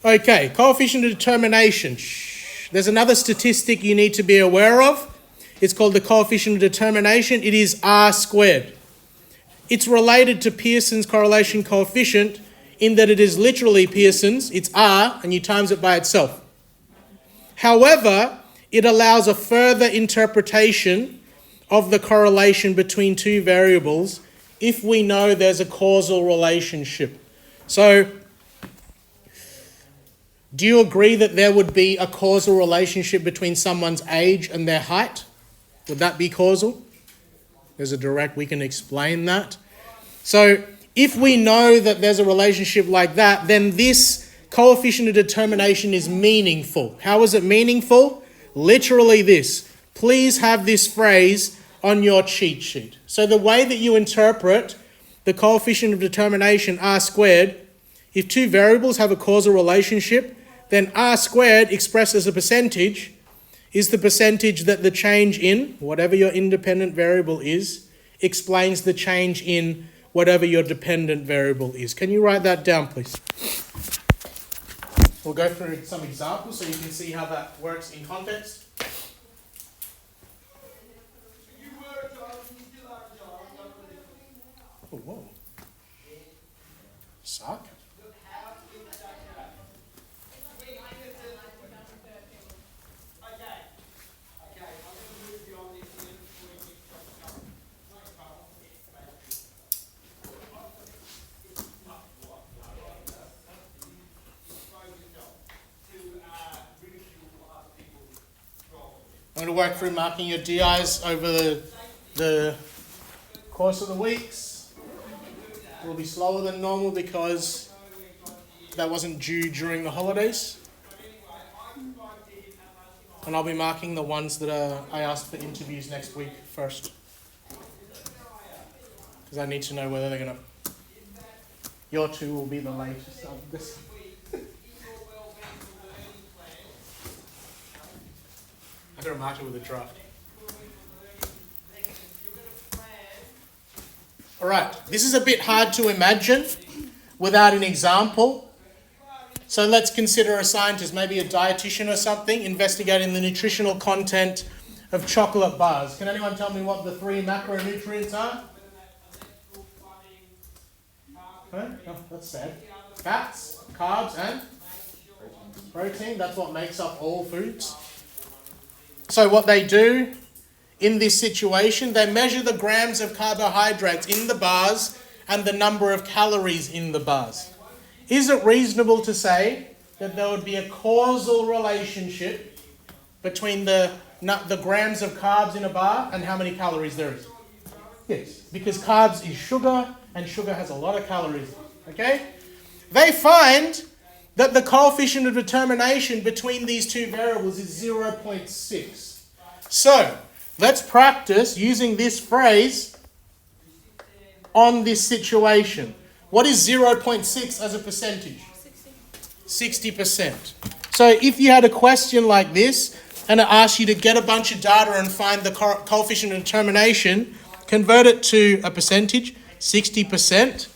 Okay, coefficient of determination. There's another statistic you need to be aware of. It's called the coefficient of determination. It is R squared. It's related to Pearson's correlation coefficient in that it is literally Pearson's. It's R, and you times it by itself. However, it allows a further interpretation of the correlation between two variables if we know there's a causal relationship. So, do you agree that there would be a causal relationship between someone's age and their height? Would that be causal? There's a direct, we can explain that. So, if we know that there's a relationship like that, then this coefficient of determination is meaningful. How is it meaningful? Literally this. Please have this phrase on your cheat sheet. So the way that you interpret the coefficient of determination R squared, if two variables have a causal relationship, then R squared expressed as a percentage is the percentage that the change in whatever your independent variable is explains the change in whatever your dependent variable is. Can you write that down, please? We'll go through some examples so you can see how that works in context. Oh, whoa. Suck. I'm going to work through marking your DIs over the course of the weeks. It will be slower than normal because that wasn't due during the holidays. And I'll be marking the ones that I asked for interviews next week first. Because I need to know whether they're going to... Your two will be the latest of this. I'm going to mark it with a draft. All right, this is a bit hard to imagine without an example. So let's consider a scientist, maybe a dietitian or something, investigating the nutritional content of chocolate bars. Can anyone tell me what the 3 macronutrients are? Huh? Oh, that's sad. Fats, carbs, and protein. That's what makes up all foods. So what they do in this situation, they measure the grams of carbohydrates in the bars and the number of calories in the bars. Is it reasonable to say that there would be a causal relationship between the grams of carbs in a bar and how many calories there is? Yes, because carbs is sugar and sugar has a lot of calories. Okay? They find that the coefficient of determination between these two variables is 0.6. So, let's practice using this phrase on this situation. What is 0.6 as a percentage? 60%. So if you had a question like this and it asked you to get a bunch of data and find the coefficient of determination, convert it to a percentage, 60%.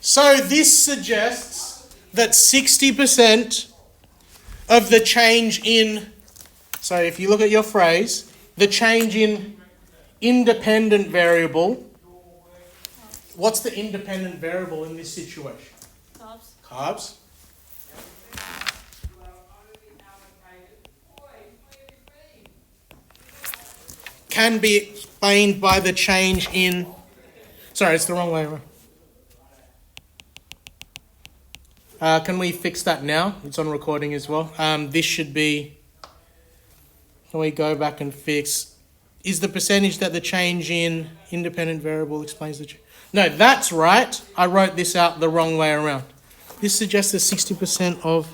So this suggests that 60% of the change in, so if you look at your phrase, the change in independent variable, what's the independent variable in this situation? Carbs. Can be explained by the change in... Sorry, it's the wrong way around. Can we fix that now? It's on recording as well. This should be... Can we go back and fix... Is the percentage that the change in independent variable explains the... No, that's right. I wrote this out the wrong way around. This suggests that 60% of...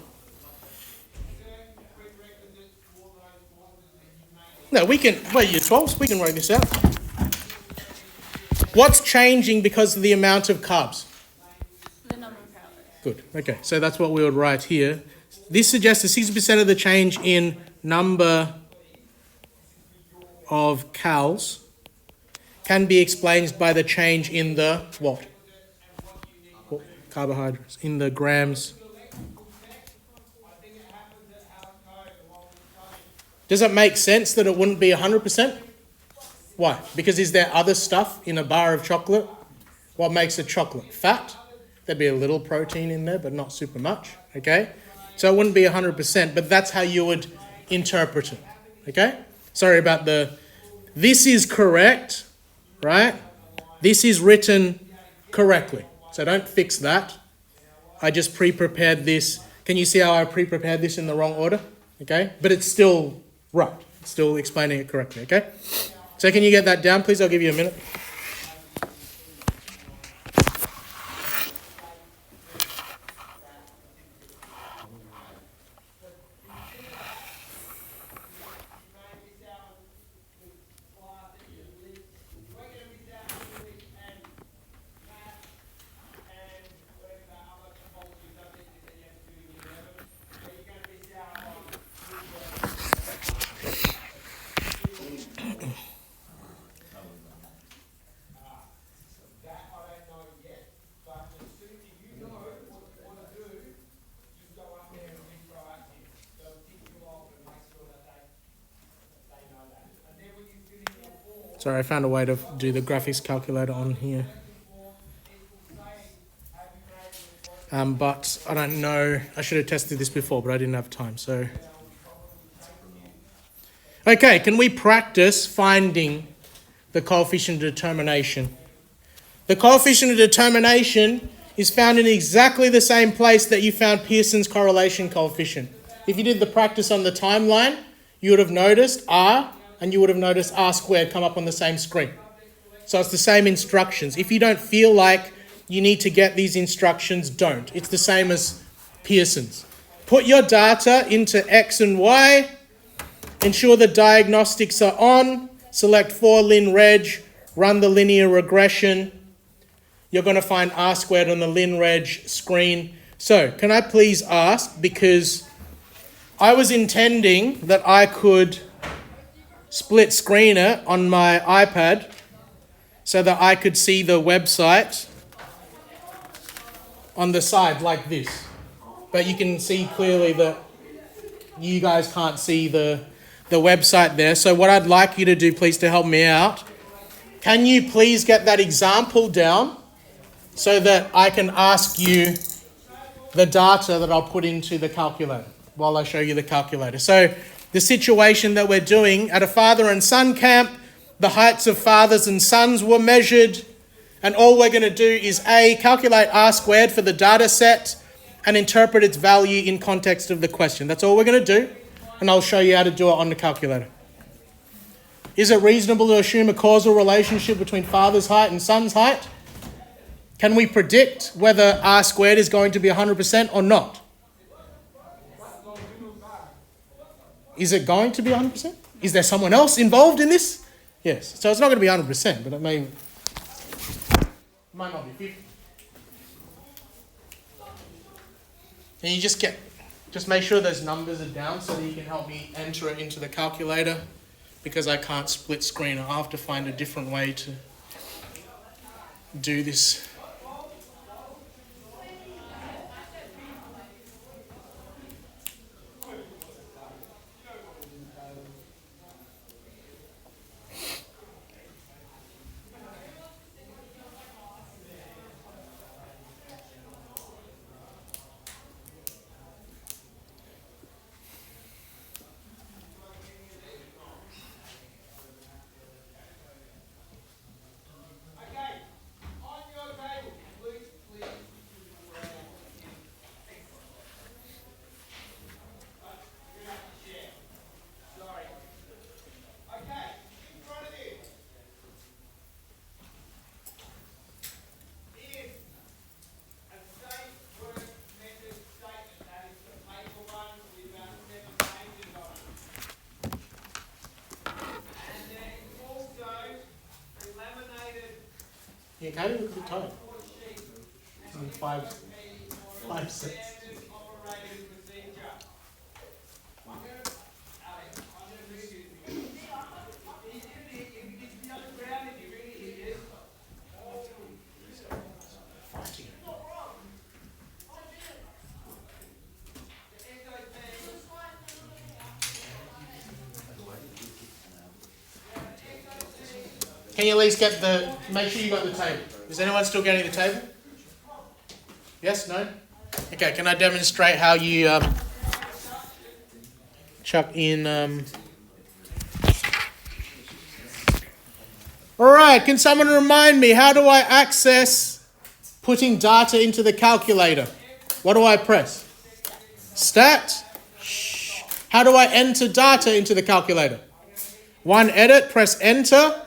No, we can... Wait, year 12s, we can work this out. What's changing because of the amount of carbs? The number of calories. Good. Okay, so that's what we would write here. This suggests that 60% of the change in number of calories can be explained by the change in the what? Carbohydrates. In the grams Does it make sense that it wouldn't be 100%? Why? Because is there other stuff in a bar of chocolate? What makes it chocolate? Fat. There'd be a little protein in there, but not super much. Okay? So it wouldn't be 100%, but that's how you would interpret it. Okay? Sorry about this is correct, right? This is written correctly. So don't fix that. I just pre-prepared this. Can you see how I pre-prepared this in the wrong order? Okay? But it's still right. It's still explaining it correctly. Okay? So can you get that down, please? I'll give you a minute. Sorry, I found a way to do the graphics calculator on here. But I don't know. I should have tested this before, but I didn't have time. So, okay, can we practice finding the coefficient of determination? The coefficient of determination is found in exactly the same place that you found Pearson's correlation coefficient. If you did the practice on the timeline, you would have noticed R, and you would have noticed R squared come up on the same screen. So it's the same instructions. If you don't feel like you need to get these instructions, don't. It's the same as Pearson's. Put your data into X and Y. Ensure the diagnostics are on. Select for lin-reg. Run the linear regression. You're going to find R squared on the lin-reg screen. So can I please ask, because I was intending that I could split screen it on my iPad so that I could see the website on the side like this. But you can see clearly that you guys can't see the website there. So what I'd like you to do, please, to help me out, can you please get that example down so that I can ask you the data that I'll put into the calculator while I show you the calculator. So the situation that we're doing at a father and son camp, the heights of fathers and sons were measured, and all we're going to do is A, calculate R squared for the data set and interpret its value in context of the question. That's all we're going to do, and I'll show you how to do it on the calculator. Is it reasonable to assume a causal relationship between father's height and son's height? Can we predict whether R squared is going to be 100% or not? Is it going to be 100%? Is there someone else involved in this? Yes. So it's not going to be 100%, but it might not be 50. And you just make sure those numbers are down so that you can help me enter it into the calculator, because I can't split screen. I'll have to find a different way to do this. You can look at the time. It's only five sets. Can you at least get make sure you got the table. Is anyone still getting the table? Yes? No? Okay, can I demonstrate how you chuck in... Alright, can someone remind me, how do I access putting data into the calculator? What do I press? Stat. How do I enter data into the calculator? One edit, press enter.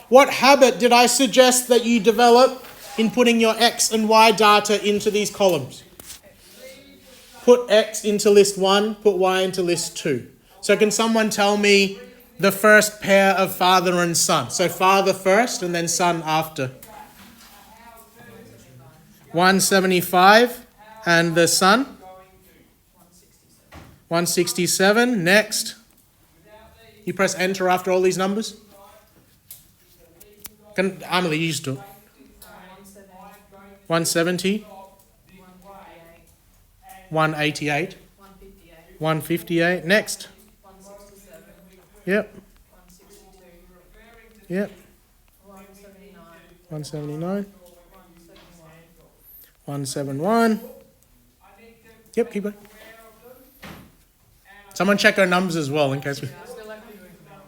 What habit did I suggest that you develop in putting your X and Y data into these columns? Put X into list 1, put Y into list 2. So can someone tell me the first pair of father and son? So father first and then son after. 175 and the son? 167. Next. You press enter after all these numbers? Emily, you just do it. 170. 188. 158. Next. Yep. Yep. 179. 171. Yep, keep going. Someone check our numbers as well in case we...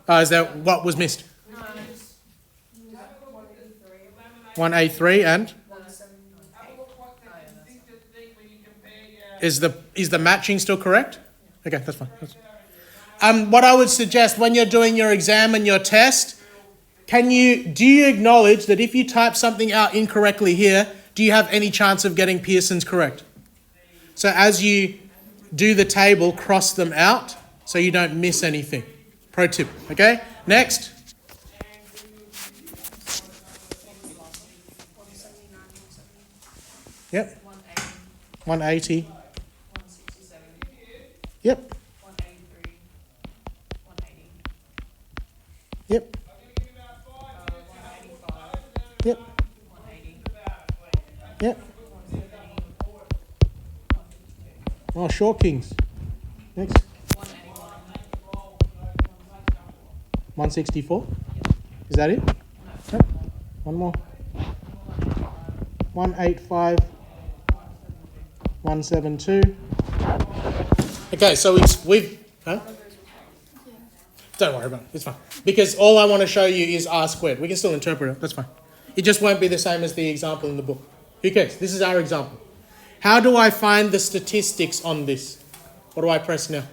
Oh, is that what was missed? 183 and? Is the matching still correct? Okay, that's fine. What I would suggest when you're doing your exam and your test, do you acknowledge that if you type something out incorrectly here, do you have any chance of getting Pearson's correct? So as you do the table, cross them out so you don't miss anything. Pro tip, okay? Next. Yep. 180. Yep. Yep. Yep. Yep. Oh, short kings. Next. 164. Is that it? Yep. One more. 185. 172. Okay, so we've huh? Don't worry about it. It's fine. Because all I want to show you is R squared. We can still interpret it. That's fine. It just won't be the same as the example in the book. Who cares? This is our example. How do I find the statistics on this? What do I press now?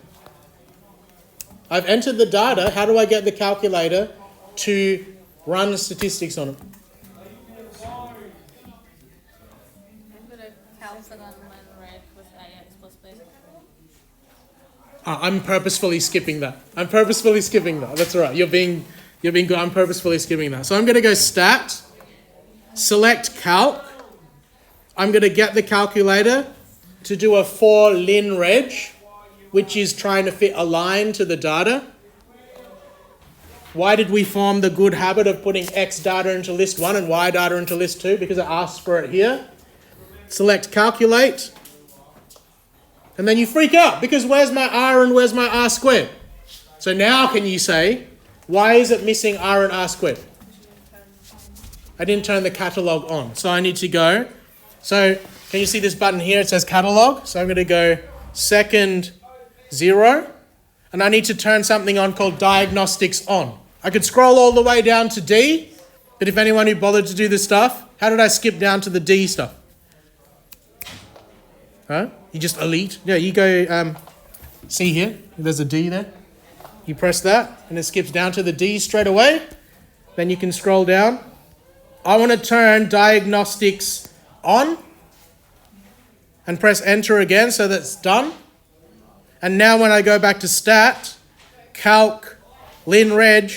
I've entered the data. How do I get the calculator to run the statistics on it? I'm purposefully skipping that. That's all right. You're being good. I'm purposefully skipping that. So I'm going to go stat, select calc. I'm going to get the calculator to do a for lin reg, which is trying to fit a line to the data. Why did we form the good habit of putting X data into list 1 and Y data into list 2? Because it asks for it here. Select calculate. And then you freak out because where's my R and where's my R squared? So now can you say, why is it missing R and R squared? I didn't turn the catalogue on. So I need to go. So can you see this button here? It says catalogue. So I'm going to go second 0. And I need to turn something on called diagnostics on. I could scroll all the way down to D. But if anyone who bothered to do this stuff, how did I skip down to the D stuff? Huh? You just elite. Yeah, you go, see here, there's a D there. You press that and it skips down to the D straight away. Then you can scroll down. I want to turn diagnostics on and press enter again so that's done. And now when I go back to stat, calc, lin reg,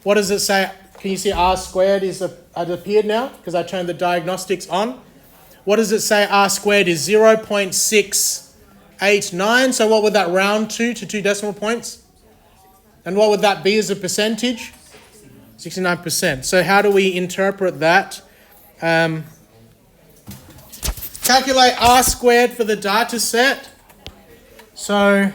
what does it say? Can you see R squared has appeared now because I turned the diagnostics on? What does it say R squared is? 0.689. So what would that round to 2 decimal points? And what would that be as a percentage? 69%. So how do we interpret that? Calculate R squared for the data set. So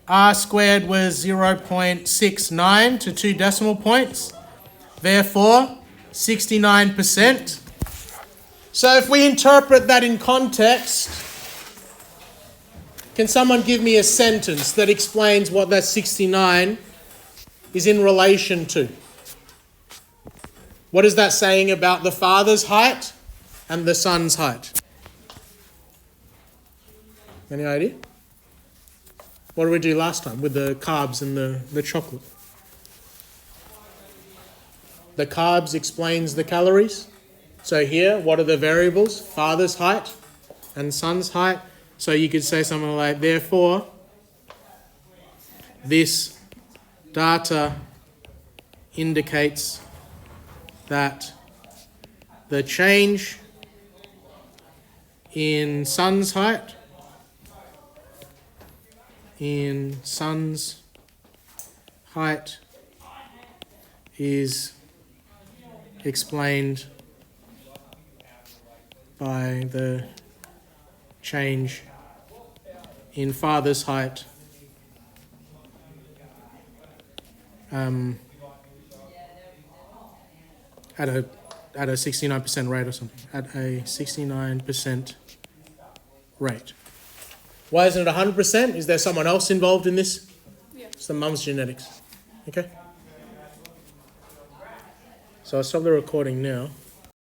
R squared was 0.69 to 2 decimal points. Therefore, 69%. So if we interpret that in context, can someone give me a sentence that explains what that 69 is in relation to? What is that saying about the Father's height and the Son's height? Any idea? What did we do last time with the carbs and the chocolate? The carbs explains the calories. So here, what are the variables? Father's height and Son's height. So you could say something like, therefore, this data indicates that the change in Son's height is explained by the change in Father's height at a 69% rate or something. At a 69% rate. Why isn't it 100%? Is there someone else involved in this? Yeah. It's the mum's genetics. Okay? So I'll stop the recording now.